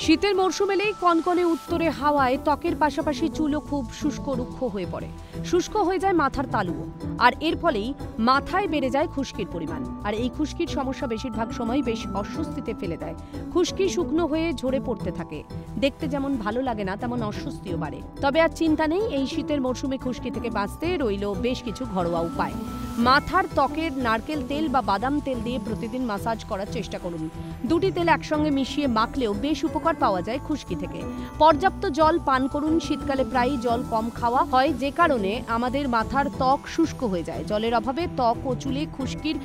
শীতের মরশুম এলেই কনকনে উত্তরে হাওয়ায় ত্বকের পাশাপাশি চুলও খুব শুষ্ক রুক্ষ হয়ে পড়ে। শুষ্ক হয়ে যায় মাথার তালুও, আর এর ফলেই মাথায় বেড়ে যায় খুশকির পরিমাণ। আর এই খুশকির সমস্যা বেশিরভাগ সময় বেশ অস্বস্তিতে ফেলে দেয়। খুশকি শুকনো হয়ে ঝরে পড়তে থাকে, দেখতে যেমন ভালো লাগে না তেমন অস্বস্তিও বাড়ে। তবে আর চিন্তা নেই, এই শীতের মরশুমে খুশকি থেকে বাঁচতে রইল বেশ কিছু ঘরোয়া উপায়। মাথার ত্বকের নারকেল তেল বা বাদাম তেল দিয়ে প্রতিদিন মাসাজ করার চেষ্টা করুন। দুটি তেল একসঙ্গে মিশিয়ে মাখলেও বেশ উপকার পাওয়া যায় খুশকি থেকে। পর্যাপ্ত জল পান করুন। শীতকালে প্রায়ই জল কম খাওয়া হয়, যে কারণে আমাদের মাথার ত্বক শুষ্ক হয়ে যায়। জলের অভাবে ত্বক ও চুলে খুশকির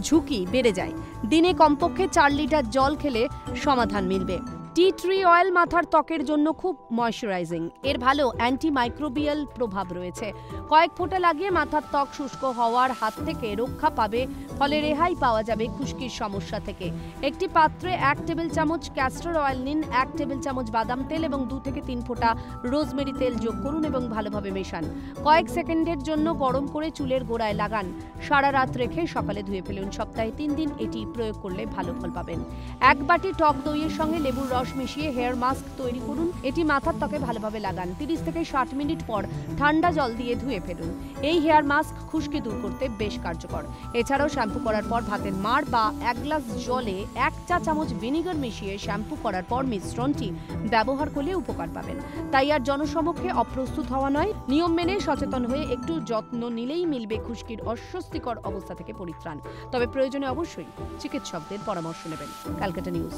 ঝুঁকি বেড়ে যায়। দিনে কমপক্ষে 4 লিটার জল খেলে সমাধান মিলবে। টি ট্রি অয়েল মাথার ত্বকের জন্য খুব ময়শ্চারাইজিং। এর ভালো অ্যান্টিমাইক্রোবিয়াল প্রভাব রয়েছে। কয়েক ফোঁটা লাগিয়ে মাথার ত্বক শুষ্ক হওয়ার হাত থেকে রক্ষা পাবে, ফলে রেহাই পাওয়া যাবে খুশকির সমস্যা থেকে। একটি পাত্রে 1 টেবিল চামচ ক্যাস্টর অয়েল নিন, 1 টেবিল চামচ বাদাম তেল এবং 2 থেকে 3 ফোঁটা রোজমেরি তেল যোগ করুন এবং ভালোভাবে মেশান। কয়েক সেকেন্ডের জন্য গরম করে চুলের গোড়ায় লাগান। সারা রাত রেখে সকালে ধুয়ে ফেলুন। সপ্তাহে 3 দিন এটি প্রয়োগ করলে ভালো ফল পাবেন। 1 বাটি টক দইয়ের সঙ্গে লেবুর রস মিশিয়ে হেয়ার মাস্ক তৈরি করুন। এটি মাথার ত্বকে ভালোভাবে লাগান। 30 থেকে 60 মিনিট পর ঠান্ডা জল দিয়ে ধুয়ে ফেলুন। এই হেয়ার মাস্ক খুশকি দূর করতে বেশ কার্যকর। এছাড়াও শ্যাম্পু করার পর ভাতের মাড় বা 1 গ্লাস জলে 1 চা চামচ ভিনিগার মিশিয়ে শ্যাম্পু করার পর মিশ্রণটি ব্যবহার করলে উপকার পাবেন। তাই আর জনসমক্ষে অপ্রস্তুত হওয়া নয়, নিয়ম মেনে সচেতন হয়ে একটু যত্ন নিলেই মিলবে খুশকির অস্বস্তিকর অবস্থা থেকে পরিত্রাণ। তবে প্রয়োজনে অবশ্যই চিকিৎসকদের পরামর্শ নেবেন। ক্যালকাটা নিউজ।